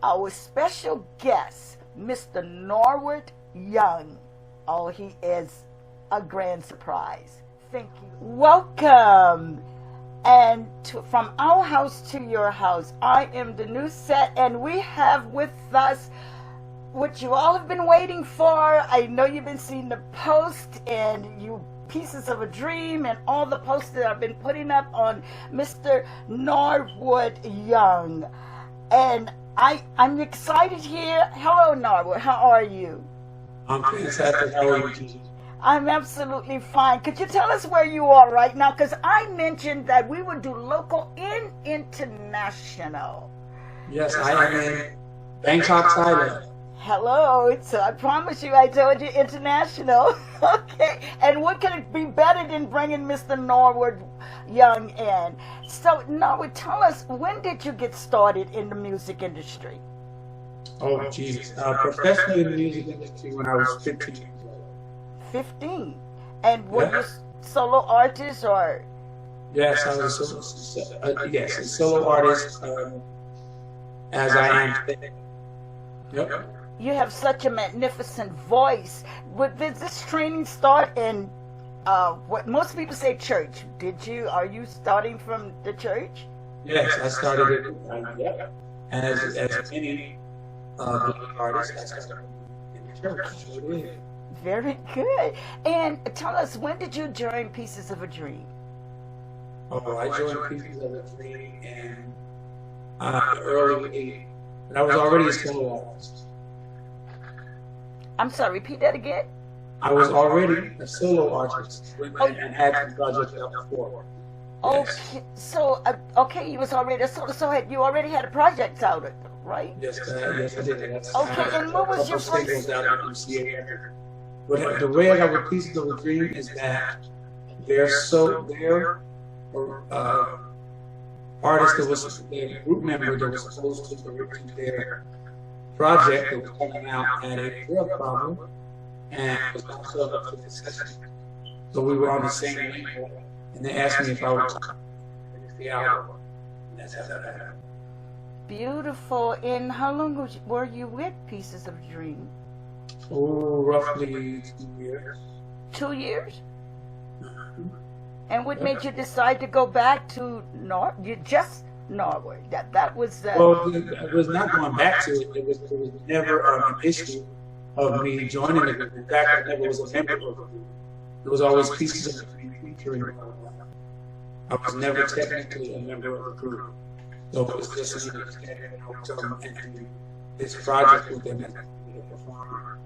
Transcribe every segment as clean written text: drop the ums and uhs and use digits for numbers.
our special guest, Mr. Norwood Young. Oh, he is a grand surprise. Thank you. Welcome. And from our house to your house, I am the new set, and we have with us what you all have been waiting for. I know you've been seeing the post and you pieces of a dream and all the posts that I've been putting up on Mr. Norwood Young. And I'm excited here. Hello, Norwood. How are you? I'm fantastic. How are you? I'm absolutely fine. Could you tell us where you are right now? Because I mentioned that we would do local and international. Yes, I am in Bangkok, Thailand. Hello. So I promise you, I told you international. Okay. And what can it be better than bringing Mr. Norwood Young in? So, Norwood, tell us, when did you get started in the music industry? Oh, Jesus. Professionally in the music industry when I was 15 years old. 15? And were you solo artist or? Yes, I was a solo artist, as I am today. Yep. You have such a magnificent voice. Did this training start in what most people say church? Are you starting from the church? Yes, I started it as many artists. I started in the church. Sure did. Very good. And tell us, when did you join Pieces of a Dream? Oh, I joined Pieces of a Dream in early 80s, but I was already a solo artist. I'm sorry, repeat that again. I was already a solo artist and had some projects out before. Okay, yes. So you was already a solo. So you already had a project out, right? Yes, I did. Okay, and what was your first? But the way I got with Pieces of a Dream is that they're artists that was a group member that was supposed to direct their project that was coming out had a drug problem and was not showing up for the session. So we were on the same label, and they asked me if I would come to the album. And that's how that happened. Beautiful. And how long were you with Pieces of a Dream? Oh, roughly 2 years. 2 years? Mm-hmm. And what made you decide to go back to Norwood? That was. Well, I was not going back to it. It was never an issue of me joining the group. In fact, I never was a member of the group. It was always Pieces of the Dream featuring. I was never technically a member of the group. So it was just an and this project with them as a performer.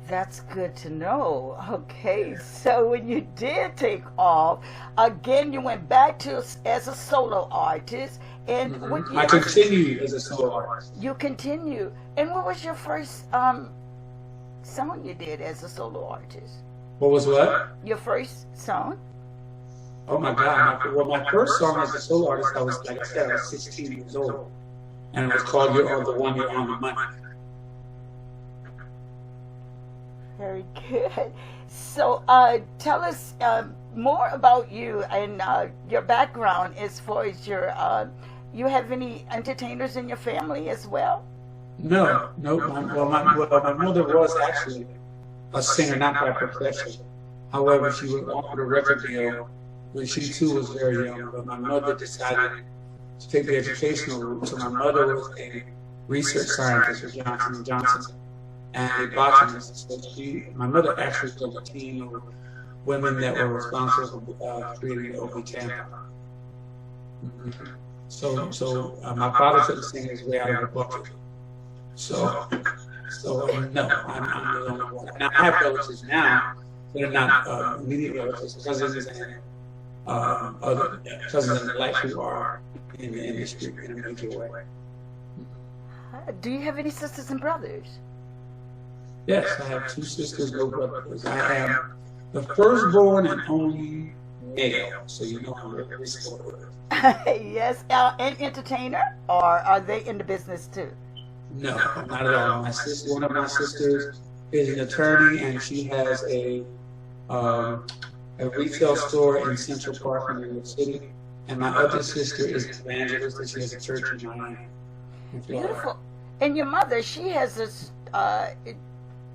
That's good to know. Okay, so when you did take off, again, you went back to as a solo artist, and I continued as a solo artist. You continue, and what was your first song you did as a solo artist? What was what? Your first song? Oh my God! My first song as a solo artist, I was, like I said, I was 16 years old, and it was called "You're on the One, You're on the Money." Very good. So tell us more about you and your background as far as you have any entertainers in your family as well? No. My mother was actually a singer, not by profession. However, she was offered a record deal when she too was very young, but my mother decided to take the educational route. So my mother was a research scientist with Johnson & Johnson. And a botanist. So my mother actually was a team of women that were responsible for creating the OB Tampa. So my father couldn't sing his way out of the bucket. So no, I'm the only one. Now I have relatives now, but they're not immediate relatives, cousins and other cousins and the like who are in the industry in a major way. Do you have any sisters and brothers? Yes, I have 2 sisters, no brothers. I am the firstborn and only male, so you know I'm very spoiled. Yes, an entertainer, or are they in the business too? No, not at all. One of my sisters is an attorney, and she has a retail store in Central Park in New York City. And my other sister is an evangelist, and she has a church in Miami. Beautiful. And your mother, she has this.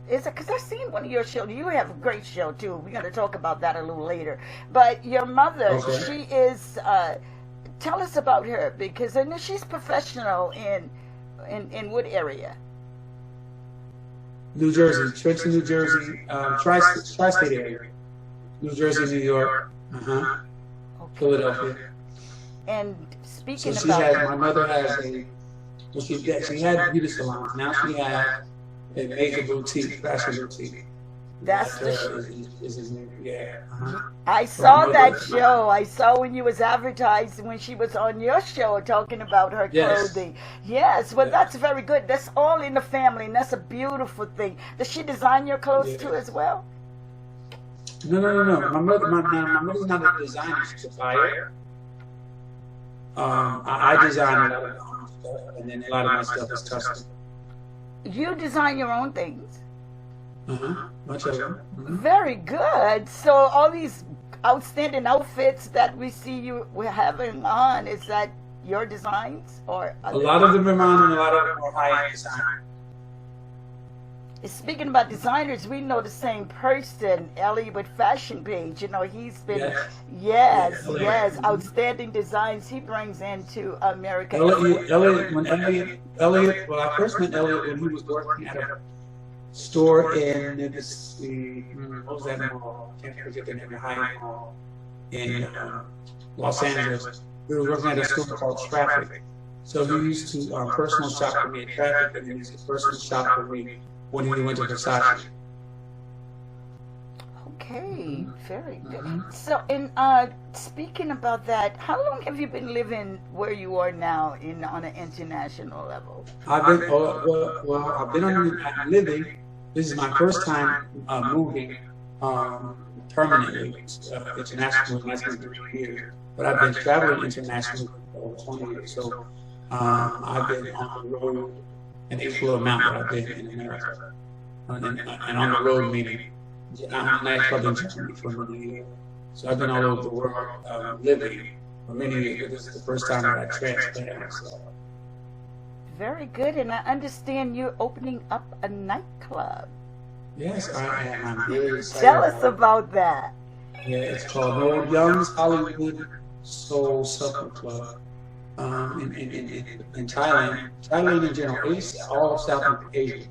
Is it because I've seen one of your shows? You have a great show too. We're going to talk about that a little later. But your mother, Okay. she is. Tell us about her because I know she's professional in what area? New Jersey, Trenton, New Jersey, tri-state area. New Jersey, New York, Okay. Philadelphia. And So speaking she about, has, my mother has well, she had beauty salons. Now she has a major boutique, fashion boutique. that's the. Is his name? Yeah. I So my saw that mother, show. I saw when you was advertising when she was on your show talking about her yes, clothing. Yes, well, yes, that's very good. That's all in the family, and that's a beautiful thing. Does she design your clothes too yes. as well? No. My mother's not a designer. She's a buyer. I design a lot of my own stuff, and then a lot of my stuff is custom. You design your own things. Much of them. Very good. So all these outstanding outfits that we see you having on, is that your designs or A other? lot of them are mine, and a lot of them are high-end design. Speaking about designers, we know the same person, Ellie with Fashion Page. You know, he's been, Yes, yes, Elliot. yes, outstanding designs he brings into America. Elliot, well, I first met Elliot when he was working at a store in what was that mall? I can't forget the name, the high-end mall in Los Angeles. We were working at a store called Traffic. So he used to personal shop for me at Traffic, and then he used to personal shop for me when he went to Versace. Okay, very good. Mhm. So, in speaking about that, how long have you been living where you are now on an international level? I've been, I've been I'm living. This is my first time moving permanently internationally. That's been 3 years. But I've been traveling internationally for over 20 years. So I've been on the road an equal amount that I've been in America. And on the road meaning, I'm actually in Germany for many years. So I've been all over the world living for many years. This is the first time that I transplanted myself. Very good, and I understand you're opening up a nightclub. Yes, I am. I'm very excited. Tell us about that. Yeah, it's called Norwood Young's Hollywood Soul Supper Club in Thailand. Thailand in general, all of Southeast Asia,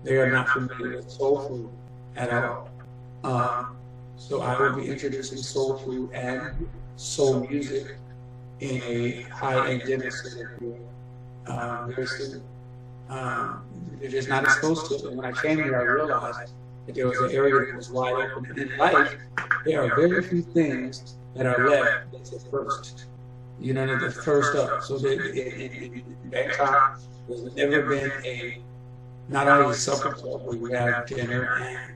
they are not familiar with soul food at all. So I will be introducing soul food and soul music in a high-end dinner center very soon. They're just not exposed to it. And when I came here, I realized that there was an area that was wide open. And in life, there are very few things that are left that's the first. You know, the first up. So that in Bangkok, there's never been not only a supper club where you have dinner and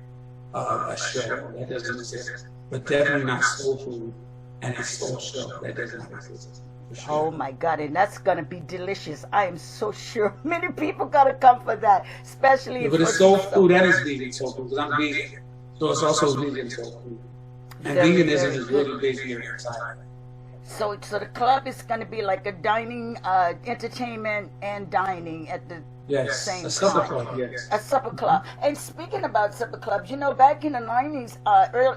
a show, that doesn't exist, but definitely not soul food and a soul show, that does not exist. Oh my God, and that's gonna be delicious. I am so sure many people gotta come for that, especially But it's soul food and it's vegan soul food, because I'm vegan. So it's also vegan soul food. And veganism is really big here in Thailand. So the club is going to be like a dining, entertainment, and dining at the same a supper time. club, yes. A supper club. And speaking about supper clubs, you know, back in the 90s,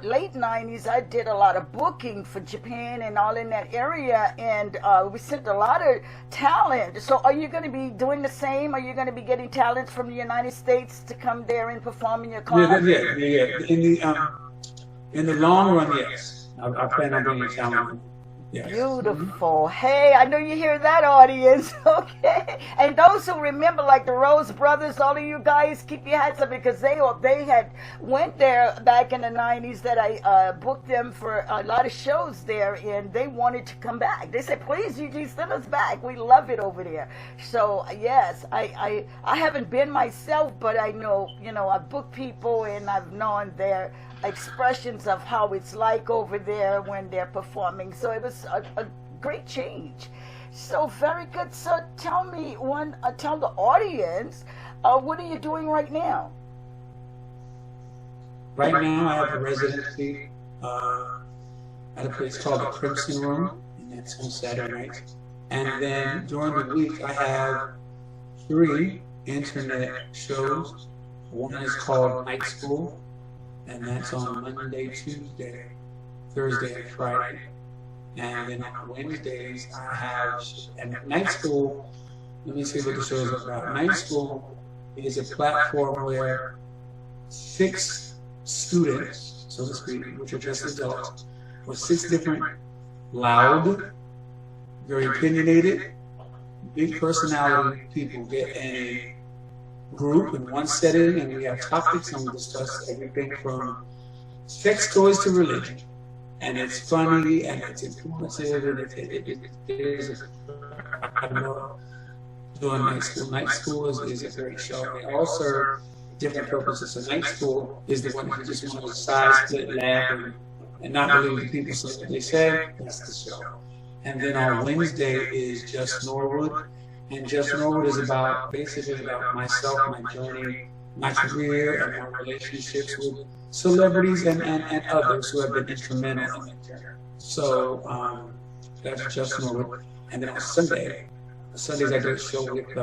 late 90s, I did a lot of booking for Japan and all in that area, and we sent a lot of talent. So are you going to be doing the same? Are you going to be getting talent from the United States to come there and perform in your club? Yeah. In the long run, yes. I plan on bringing talent. Yes. Beautiful. Hey, I know you hear that, audience. Okay. And those who remember, like the Rose Brothers, all of you guys, keep your hats up, because they had went there back in the 90s that I booked them for a lot of shows there, and they wanted to come back. They said, please, Eugene, send us back. We love it over there. So, yes, I haven't been myself, but I know, I've booked people, and I've known their expressions of how it's like over there when they're performing. So it was a great change. So very good. So tell me, tell the audience, what are you doing right now? Right now, I have a residency at a place called the Crimson Room, and that's on Saturday nights. And then during the week, I have 3 internet shows. One is called Night School, and that's on Monday, Tuesday, Thursday, and Friday. And then on Wednesdays, I have, and Night School, let me see what the show is about. Night School is a platform where 6 students, so to speak, which are just adults, with 6 different loud, very opinionated, big personality people get in a group in one setting, and we have topics, and we discuss everything from sex toys to religion. And it's funny, and it's informative, and I know doing Night School. Night School is a great show. They all serve different purposes. So Night School is the one who just want to side split, laugh, and not believe the people say what they say. That's the show. And then on Wednesday is Just Norwood. And Just Norwood is basically about myself, my journey, my career, and my relationships with celebrities and others who have been instrumental in my journey. So that's Just Norwood. And then on Sundays I do a show with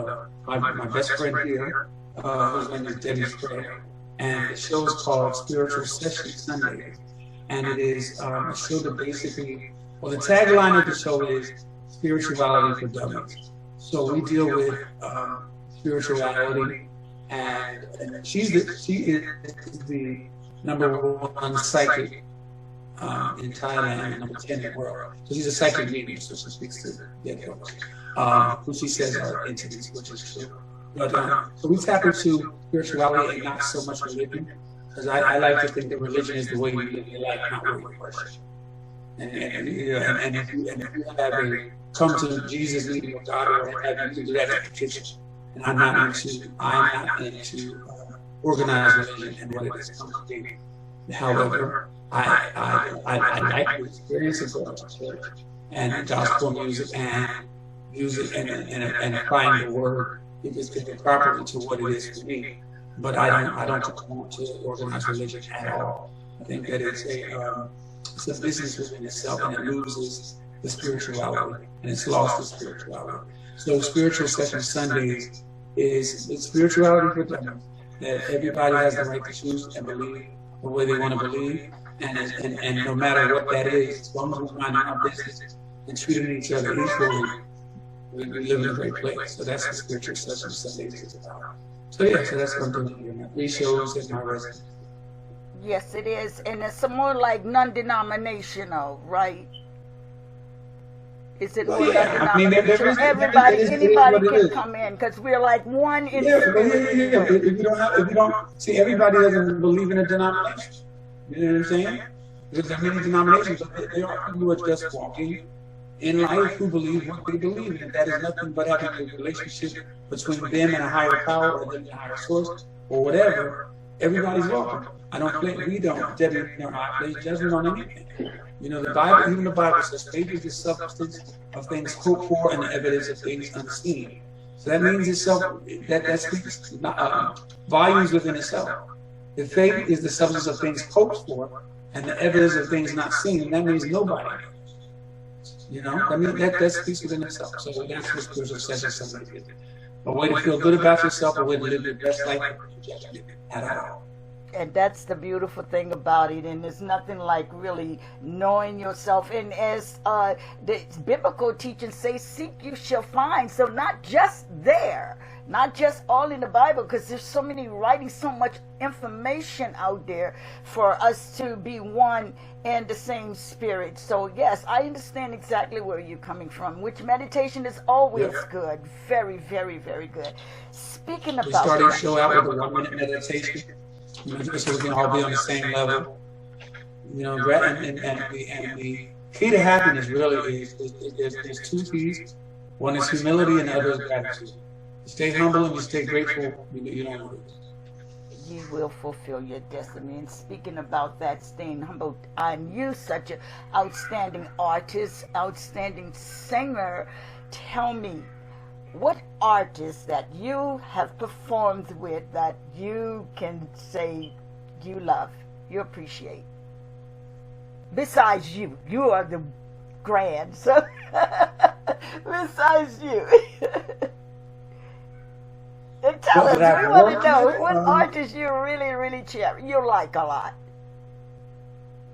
my best friend here, whose name is Debbie Spray. And the show is called Spiritual Session Sundays. And it is a show that basically, well, the tagline of the show is Spirituality for Dummies. So we deal with spirituality, and she is the #1 psychic in Thailand, and #10 in the world. So she's a psychic medium, so she speaks to dead folks, who she says are entities, which is true. But so we tap into spirituality and not so much religion, because I like to think that religion is the way you live your life, not what you worship. And if you have a come to Jesus meeting with God, or have you to do that in the kitchen. And I'm not into organized religion and what it has come to be. However, I like the experience of going to church and gospel music and applying the word, if it's given properly, to what it is for me. But I don't conform to organized religion at all. I think that it's a business within itself, and it loses the spirituality, and it's lost the spirituality. So Spiritual Session Sundays is spirituality for them, that everybody has the right to choose and believe the way they want to believe, and no matter what that is, as long as we're minding our business and treating each other equally, we live in a great place. So that's what Spiritual Session Sundays is about. So yeah, so that's what I'm doing here. 3 shows in my residence. Yes, it is, and it's more like non-denominational, right? Is it more non-denominational? Anybody can come in, because we're like one in. Yeah. If you don't see, everybody doesn't believe in a denomination. You know what I'm saying? Because there are many denominations, but there are people who are just walking in life who believe what they believe, and that is nothing but having a relationship between them and a higher power, or them and a higher source, or whatever. Everybody's welcome. We don't, Debbie, I place judgment on anything. You know, even the Bible says faith is the substance of things hoped for and the evidence of things unseen. So that means that speaks volumes within itself. If faith is the substance of things hoped for and the evidence of things not seen, that means nobody knows. You know, I mean, that speaks within itself. So that's what Spiritual Session Sunday is. A way to feel good about yourself, a way to live your best life at all. And that's the beautiful thing about it. And there's nothing like really knowing yourself. And as the biblical teachings say, seek you shall find. So not just there, not just all in the Bible, because there's so many writings, so much information out there for us to be one and the same spirit. So yes, I understand exactly where you're coming from, which meditation is always good. Very, very, very good. Speaking about, we started the show out with a 1-minute meditation, you know, just so we can all be on the same level. You know, and the key to happiness really is there's 2 keys. One is humility, and the other is gratitude. You stay humble and you stay grateful. You don't lose. You will fulfill your destiny. And speaking about that, staying humble, and you, such an outstanding artist, outstanding singer, tell me, what artists that you have performed with that you can say you love, you appreciate? Besides you are the grand, so besides you. And tell us, I've we want to worked know with, what artists you really you like a lot.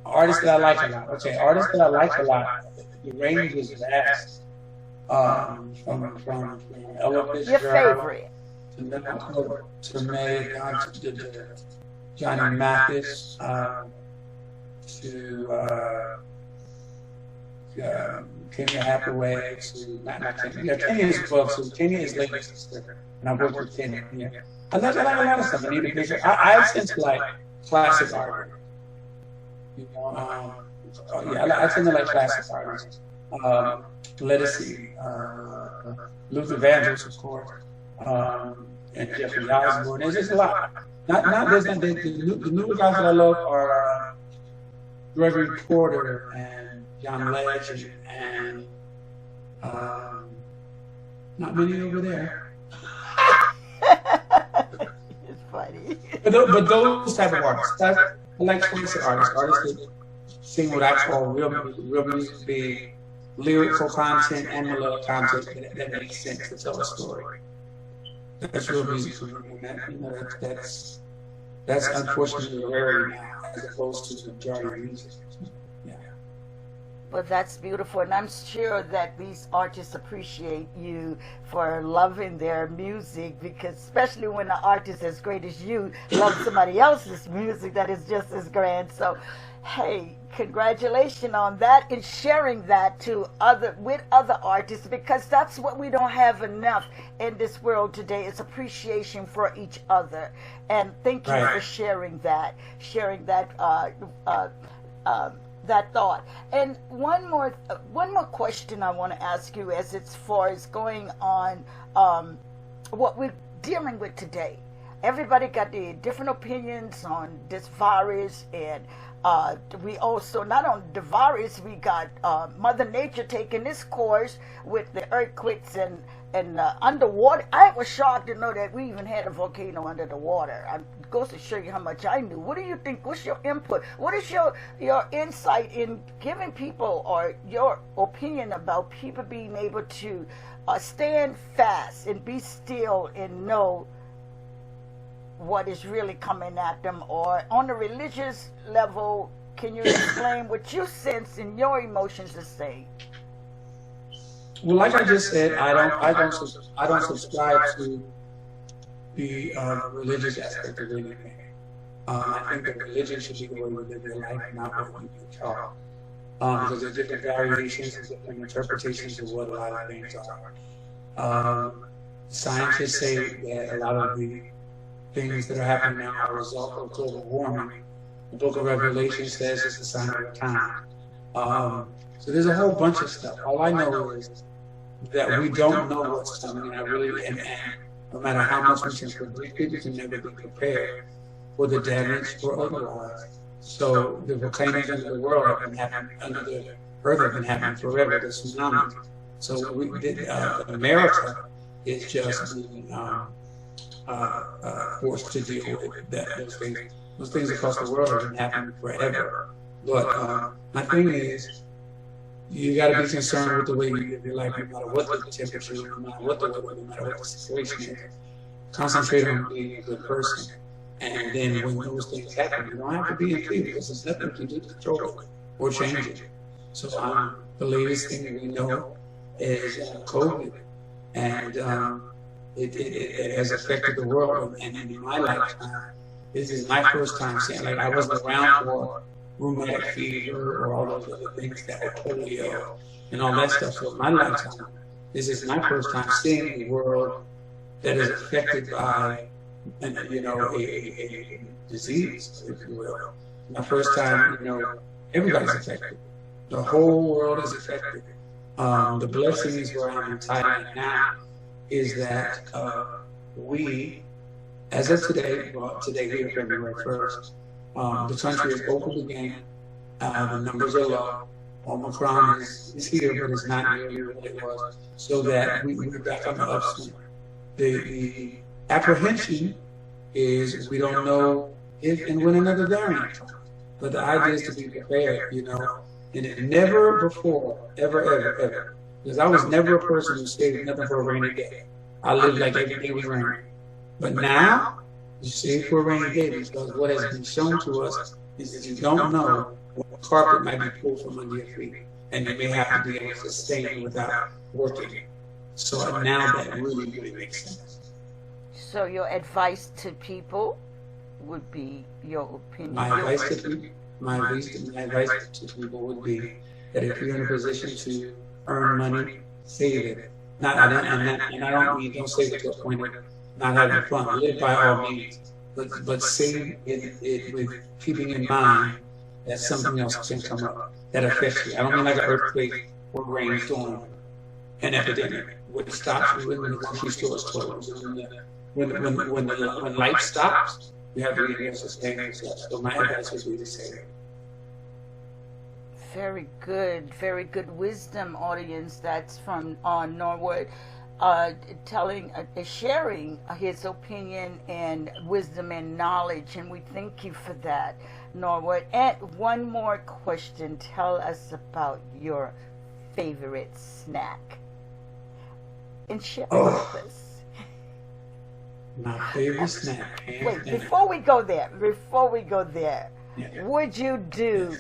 artists that I like a lot. Okay, artists that I like a lot. The range is vast. From Ella Your Fitzgerald favorite? to Nicole, to May, to Johnny Mathis, to Kenya Hathaway, to not Kenya. Yeah, Kenya is well, so Kenya is Lady's sister, and I worked with Kenya. Yeah. I like a lot of stuff. I tend to like classic art. You know, I tend to like classic artists. Let us see, Luther Vandross, of course, and Jeffrey Osborne. There's just a lot. The newer guys that I love are Gregory Porter and John Legend and not many over there. It's funny. But those type of artists. I like classic artists that sing what I call real music, be lyrical content and melodic content that makes sense to tell a story. That's real music for me. That's unfortunately a rarity now, as opposed to the majority of music. Yeah. Well, that's beautiful, and I'm sure that these artists appreciate you for loving their music, because especially when an artist as great as you loves somebody else's music that is just as grand. So, hey, congratulations on that and sharing that with other artists, because that's what we don't have enough in this world today, is appreciation for each other. And thank you for sharing that that thought. And one more question I want to ask you, as far as going on what we're dealing with today. Everybody got the different opinions on this virus, and we also, not on the virus, we got Mother Nature taking this course with the earthquakes and underwater. I was shocked to know that we even had a volcano under the water. It goes to show you how much I knew. What do you think? What's your input? What is your insight in giving people, or your opinion about people being able to stand fast and be still and know what is really coming at them? Or on a religious level, can you explain what you sense and your emotions to say? Well, like I just said, I don't subscribe to the religious aspect of anything. I think that religion should be the way we live your life, not what we do talk. Because there's different variations and different interpretations of what a lot of things are. Scientists say that a lot of the things that are happening now are a result of global warming. The book of Revelation says it's a sign of the time. So there's a whole bunch of stuff. All I know is that we don't know what's coming, and no matter how much we can predict, we can never be prepared for the damage or otherwise. So the volcanoes under the world have been happening, under the earth have been happening forever, the tsunamis. So America is just being forced to deal with those things. Those things across the world have been happening forever. But my thing is, you got to be concerned with the way you live your life, no matter what the temperature is, no matter what the weather, no matter what the situation is. Concentrate on being a good person. And then when those things happen, you don't have to be in fear, because there's nothing to do to control it or change it. So the latest thing that we know is COVID. And it has affected the world. And in my lifetime, this is my first time seeing, like, I wasn't around for rheumatic fever or all those other things that were polio and all that stuff. So in my lifetime, this is my first time seeing a world that is affected by, a disease, if you will. My first time, everybody's affected. The whole world is affected. The blessings where I'm in Thailand now is that we, as of today, today here, February 1st, the country is open again. The numbers are low. Omicron is here, but it's not nearly what it was. So that we're back on the upswing. The apprehension is we don't know if and when another variant comes. But the idea is to be prepared, And it never before, ever, because I was never a person who saved nothing for a rainy day. I lived like every day was raining. But now, you save for a rainy day, because what has been shown to us is that you don't know what carpet might be pulled from under your feet, and you may have to be able to sustain without working. So now that really, really makes sense. So your advice to people would be your opinion. My advice to people would be that if you're in a position to earn money, save it. And I don't mean don't save it to a point of not having fun. Live by all means, but save it with keeping in mind that something else can come up that affects you. I don't mean like an earthquake or rainstorm, an epidemic. What stops you when the grocery store is closed, when life stops, you have to be able to sustain yourself. So my advice would be to save it. Very good wisdom, audience. That's from Norwood, sharing his opinion and wisdom and knowledge, and we thank you for that, Norwood. And one more question: tell us about your favorite snack, and share it with us. My favorite snack. Wait, before we go there, yeah. Would you do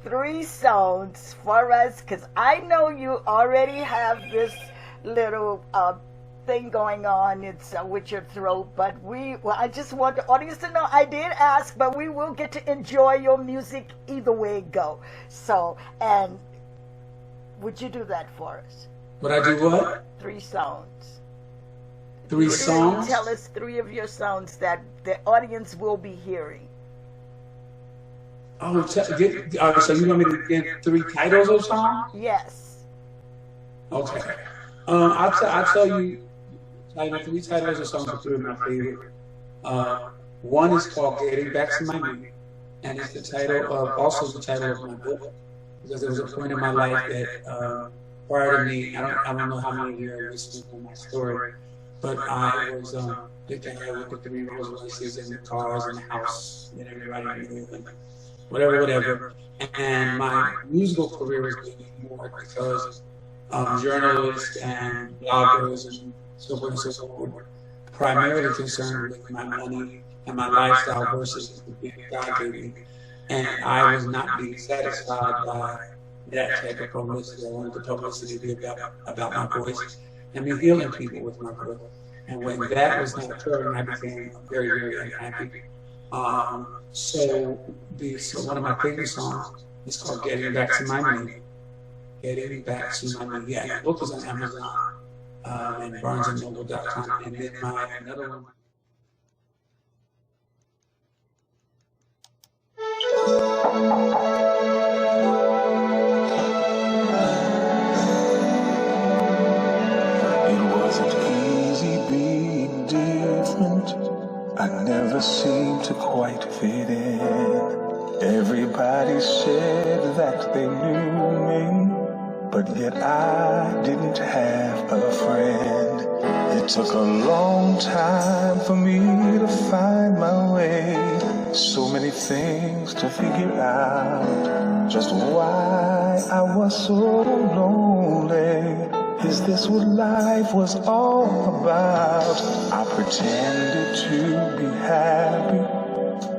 3 songs for us? Because I know you already have this little thing going on. It's with your throat, but I just want the audience to know I did ask, but we will get to enjoy your music either way it go. So, and would you do that for us? Would I do what? 3 songs. 3 songs? Tell us 3 of your songs that the audience will be hearing. Oh, so you want me to get 3 titles of songs? Yes. Okay. I'll tell you, 3 titles of songs are 3 of my favorite. One is called "Getting Back to My Me," and it's also the title of my book, because there was a point in my life that prior to me, I don't know how many of you are listening to my story, but I was the guy with the 3 Rolls Royces and the cars and the house and everybody knew and whatever. And my musical career was getting more because journalists and bloggers and so forth and so forth were primarily concerned with my money and my lifestyle versus the gift God gave me. And I was not being satisfied by that type of publicity. I wanted the publicity to be about my voice and me healing people with my voice. And when that was not occurring, I became very, very unhappy. So one of my favorite songs is called "Getting Back to My Me." Getting Back to My Me. Yeah, the book is on Amazon and BarnesandNoble.com. And then another one. It wasn't easy being different. I never seemed to quite fit in. Everybody said that they knew me, but yet I didn't have a friend. It took a long time for me to find my way. So many things to figure out. Just why I was so lonely. Is this what life was all about? I pretended to be happy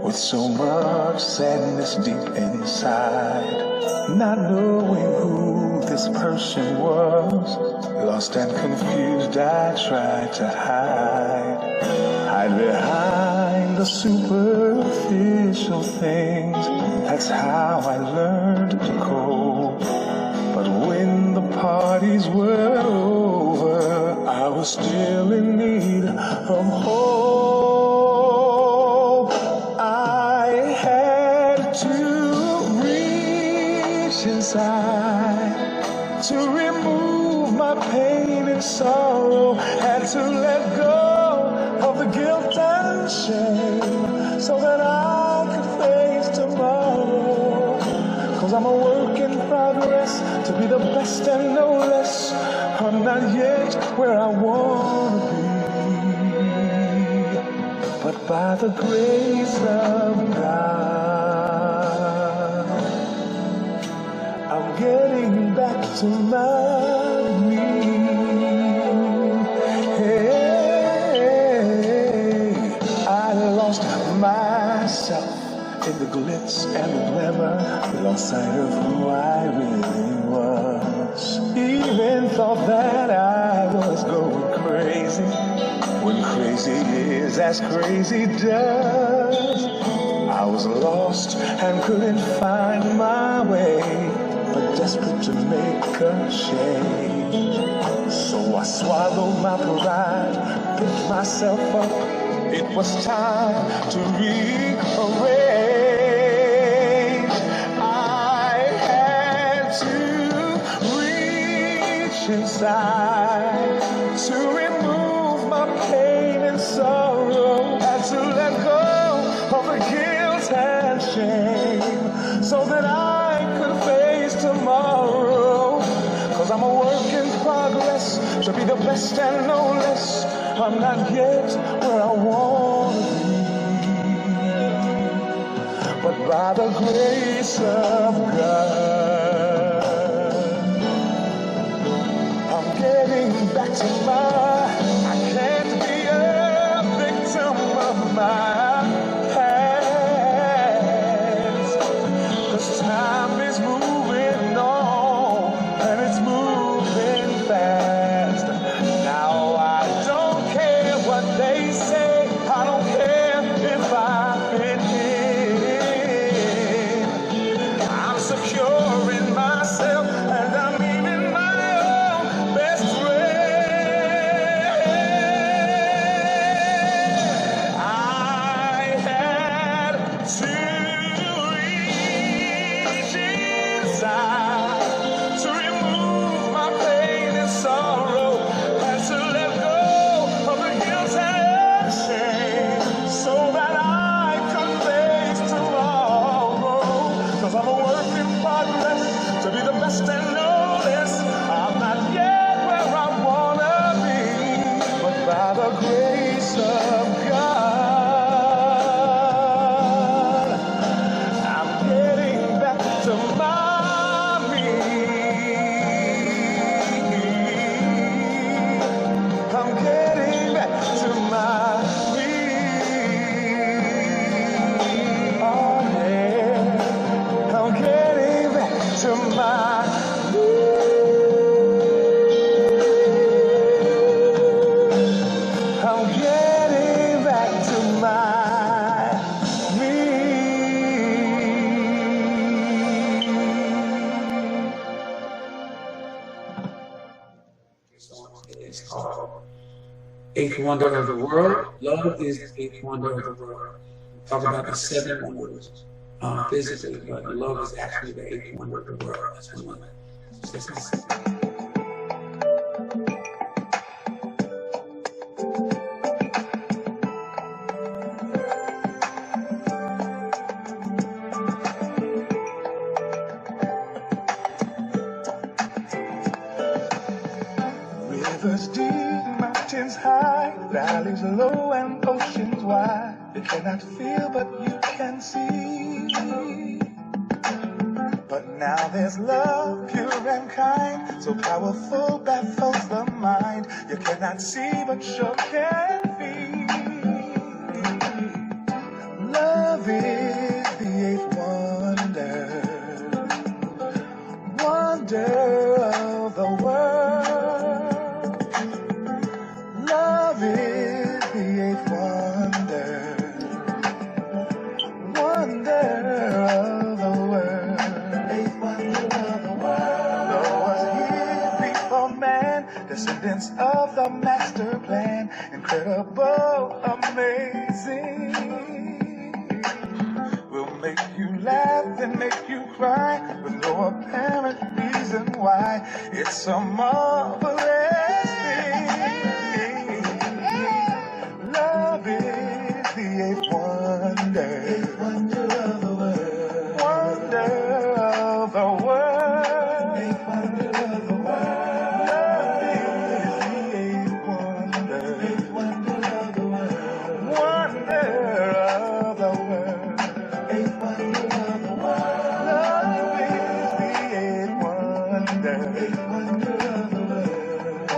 with so much sadness deep inside, not knowing who this person was. Lost and confused, I tried to hide behind the superficial things. That's how I learned to cope. But when the parties were over, I was still in need of hope. I had to reach inside to remove my pain and sorrow. Had to let go of the guilt and shame so that I could face tomorrow. 'Cause I'm a work in progress, to be the best and no less. I'm not yet where I want to be, but by the grace of God, I'm getting back to my me. Hey. wits and never lost sight of who I really was. Even thought that I was going crazy, when crazy is as crazy does. I was lost and couldn't find my way, but desperate to make a change. So I swallowed my pride, picked myself up. It was time to rearrange. I had to reach inside to remove my pain and sorrow. Had to let go of the guilt and shame so that I could face tomorrow. 'Cause I'm a work in progress, to be the best and no less. I'm not yet where I want to be, but by the grace of God, I'm getting back to I can't be a victim of my past. 'Cause time is moving on, and it's moving fast. Now I don't care what they say, I don't care if I fit in. I'm secure in myself, and I'm even my own best friend. I had to reach inside to remove my pain and sorrow, and to let go of the guilt and shame, so that I could face tomorrow. 'Cause I'm a work in progress, to be the best and no less. I'm not yet where I wanna be, but by the grace of God, I'm getting back to my me. I'm getting back to my me. Oh yeah, I'm getting back to my me. I'm getting back to my me. It's called Eighth Wonder of the World. Love is the eighth wonder of the world. We talk about the seven wonders physically, but love is actually the eighth wonder of the world. That's one of them. Rivers deep, mountains high, valleys low and oceans wide. You cannot feel but you can see. But now there's love, pure and kind, so powerful baffles the mind. You cannot see but sure can feel. Love is the eighth wonder, wonder of the world. Love is the eighth wonder, wonder of the world. Eighth wonder of the world. Love was here before man, descendants of the master plan. Incredible, amazing. Will make you laugh and make you cry with no apparent reason why. It's a marvelous thing. Love is the eighth wonder, eighth wonder of the world, wonder of the world, eighth wonder of the world. Love is the eighth wonder, eighth wonder of the world, wonder of the world, eighth wonder of the world. Love is the eighth wonder, eighth wonder of the world,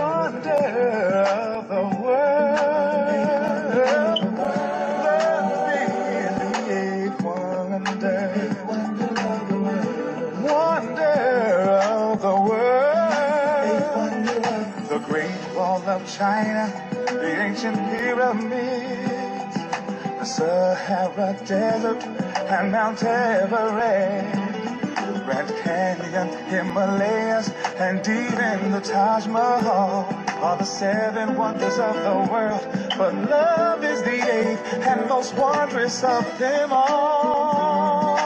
Wall of China, the ancient pyramids, the Sahara Desert, and Mount Everest, Grand Canyon, Himalayas, and even the Taj Mahal are the 7 wonders of the world. But love is the 8th and most wondrous of them all.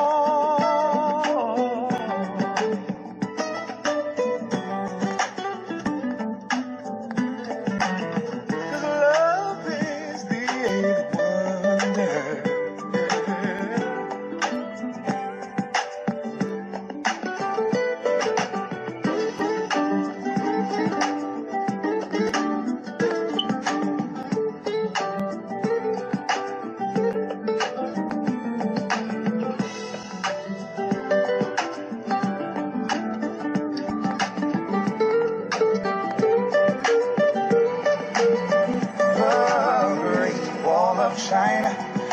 China,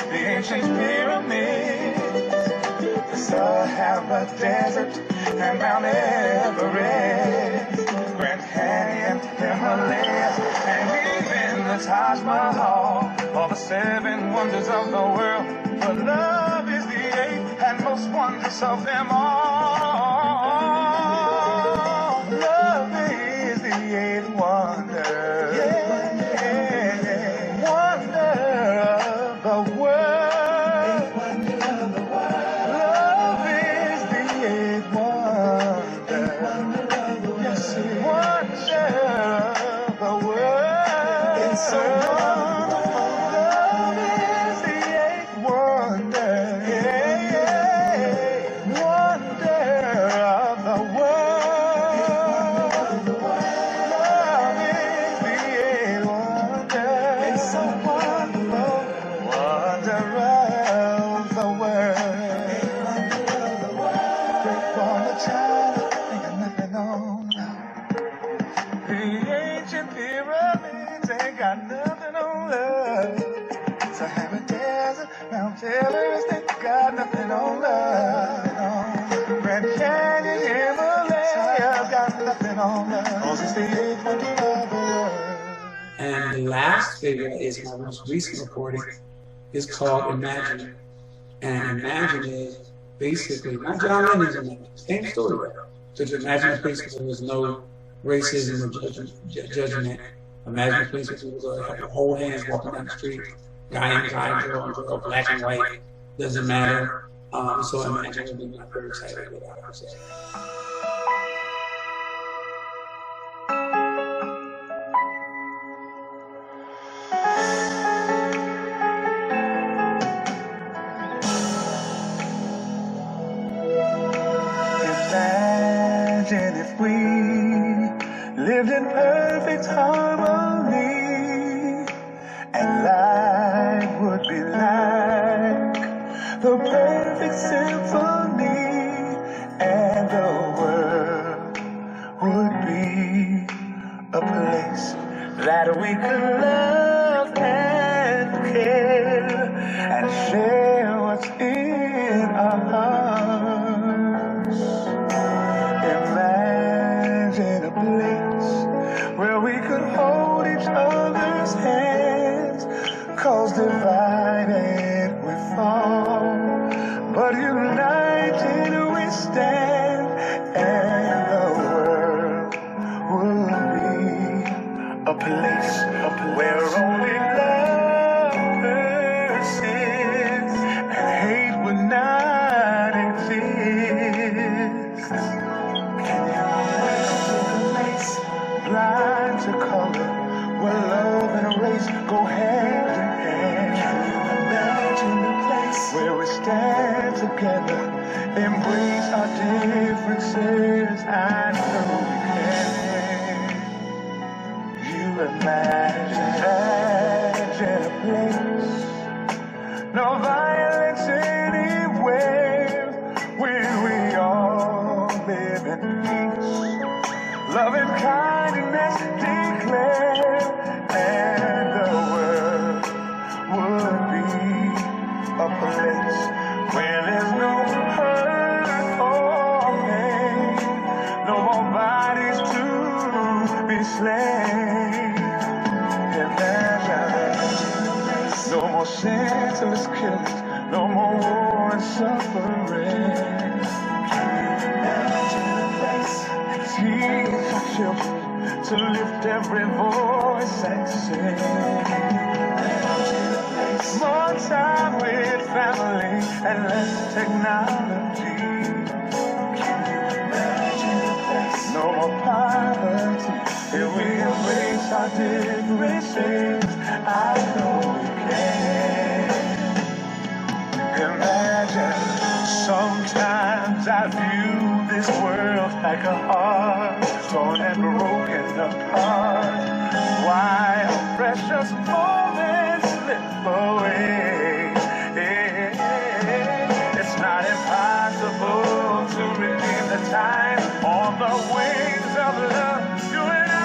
the ancient pyramids, the Sahara Desert, and Mount Everest, Grand Canyon, Himalayas, and even the Taj Mahal, all the 7 wonders of the world. But love is the 8th and most wondrous of them all. Love is the 8th wonder. Yeah. Everest ain't got nothing on love. Grand Canyon, Himalayas got nothing on love. 'Cause it's the 8th wonder of the world. And the last figure is my most recent recording. It's called Imagine. And Imagine is basically, not John Lennon's Imagine, same story, right? So to imagine a place where there was no racism or judgment. Imagine a place where there was hold hands walking down the street. Guy and guy, girl and girl, black and white, doesn't matter. So Imagine would be my very excited about it. Imagine if we lived in perfect harmony, and life would be like the perfect symphony, and the world would be a place that we could love and care and share what's in our hearts. Imagine a place where we could hold each other's hands, 'cause divided we fall, but united we stand, and the world will be a place where only love persists and hate would not exist. Can you imagine a place blind to color, where love and race go hand in hand? Can you imagine a place where we stand together, embrace our differences? I know we can. You imagine a place, no violence anywhere, where we all live in peace, love and kindness declare, and the world would be a place where there's no hurt or pain, no senseless killing, no more war and suffering. Imagine a place teach our children to lift every voice and sing. More time with family and less technology. No more poverty if we embrace our differences. I know we can. Imagine, sometimes I view this world like a heart torn and broken apart. Why a precious moment slip away? It's not impossible to redeem the time on the wings of love, you and I.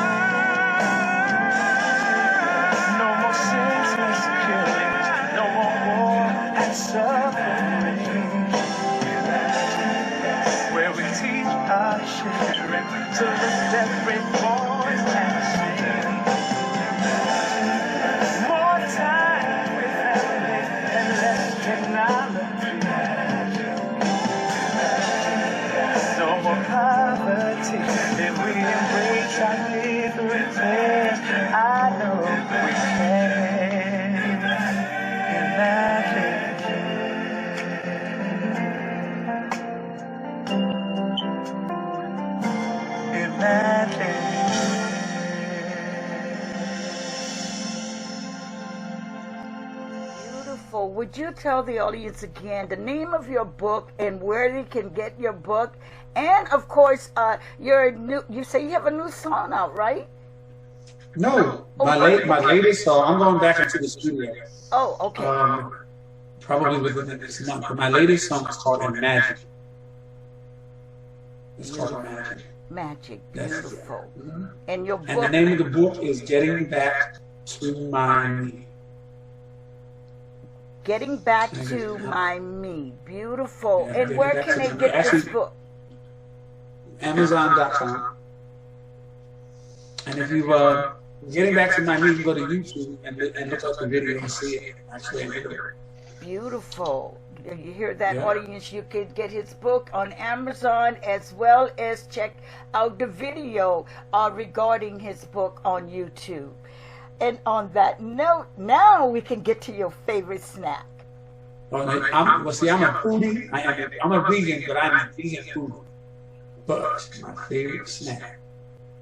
No more senseless killings, no more war and suffering. Where we teach our children to lift every voice and sing. More time with family and less technology. No more poverty if we embrace our differences. I know we can. Imagine. Beautiful. Would you tell the audience again the name of your book and where they can get your book? And of course, you say you have a new song out, right? No, my latest song. I'm going back into the studio. Oh, okay. Probably within the next month. But my latest song is called Imagine. It's called Imagine. Magic, That's beautiful. Mm-hmm. And your book. And the name of the book is Getting Back to My Me. Getting Back to My Me. Beautiful. Yeah, and where can they get this book? Amazon.com. And if you Getting Back to My Me, you can go to YouTube and look up the video and see it. Actually, beautiful. You hear that, yeah. Audience? You can get his book on Amazon as well as check out the video regarding his book on YouTube. And on that note, now we can get to your favorite snack. I'm a foodie. I'm a vegan, but I'm a vegan foodie. But my favorite snack.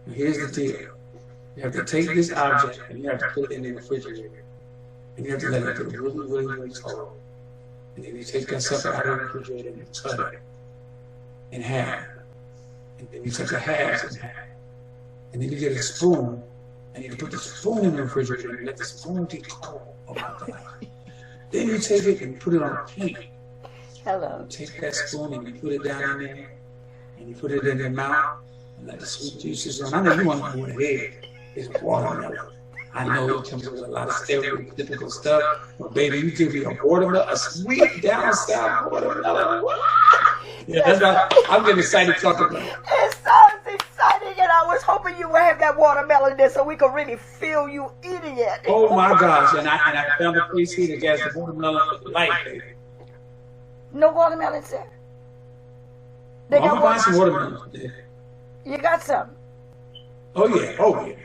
Now here's the deal. You have to take this object and you have to put it in the refrigerator. And you have to let it get really, really, really cold. And then you take that sucker out of the refrigerator and you cut it in half. And then you cut the halves in half. And then you get a spoon. And you can put the spoon in the refrigerator and let the spoon get cold about that. Then you take it and you put it on a plate. Hello. You take that spoon and you put it down in there. And you put it in your mouth. And let the sweet juices run. I know you want to know what it is. It's watermelon. I know it comes with a lot of stereotypical stuff. But baby, you give me a watermelon, a sweet down south watermelon. Yeah, that's why I'm getting excited talking about it. It sounds exciting, and I was hoping you would have that watermelon there so we could really feel you eating it. Oh my gosh! And I found a place here that has the watermelon for life, baby. No watermelons there. They I'm gonna find some watermelon there. You got some? Oh yeah, oh yeah.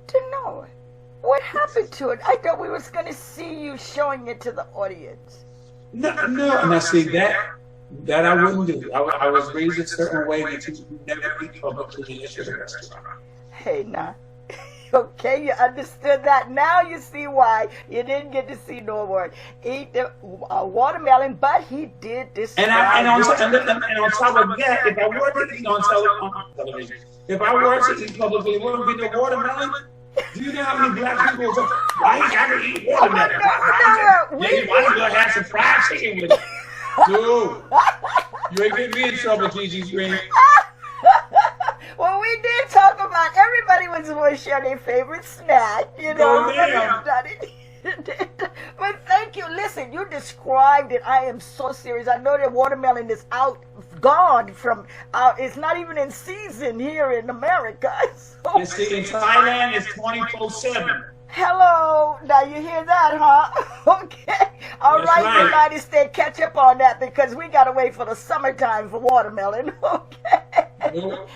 To know what happened to it? I thought we was going to see you showing it to the audience. No. Now see that I wouldn't do. I was raised a certain way that you never eat publicly in a restaurant. Hey, now. Okay, you understood that. Now you see why you didn't get to see Norwood eat the watermelon, but he did this. And on top of that, if I were to eat on television, if I were to eat publicly, it wouldn't be no watermelon. Do you know how many black people go, why you gotta eat watermelon? Why you gonna have some fried chicken with it? Dude, you ain't getting me in trouble, Gigi Green. Well, we did talk about everybody was going to share their favorite snack, you know. But thank you. Listen, you described it. I am so serious. I know that watermelon is out gone from, it's not even in season here in America. So, And see, in Thailand, it's 24/7. hello, now you hear that, huh? Okay. All That's right, right. United States, catch up on that because we got to wait for the summertime for watermelon. Okay. Yep.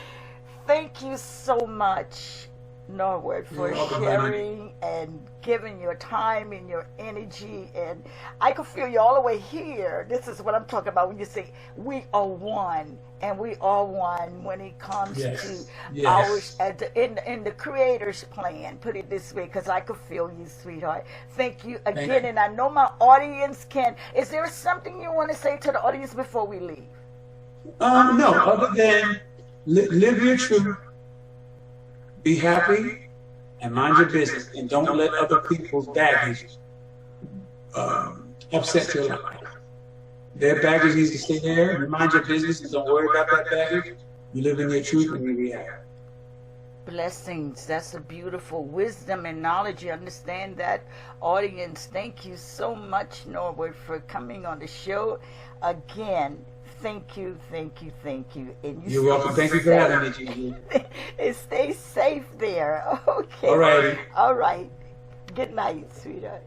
Thank you so much, Norwood, for You're welcome, sharing and giving your time and your energy. And I can feel you all the way here. This is what I'm talking about when you say we are one, and we are one when it comes Yes. to Yes. in the Creator's plan. Put it this way, because I could feel you, sweetheart. Thank you again, Thank you. and I know my audience can. Is there something you want to say to the audience before we leave? No, other than live your truth, be happy, and mind your business, and don't let other people's baggage upset your life. Their baggage needs to stay there. You mind your business and don't worry about that baggage. You live in your truth and you be happy. Blessings. That's a beautiful wisdom and knowledge. You understand that, audience? Thank you so much, Norwood, for coming on the show again. Thank you, thank you, thank you. And You're welcome. Thank you for having me, Gigi. And stay safe there. Okay. All righty. All right. Good night, sweetheart.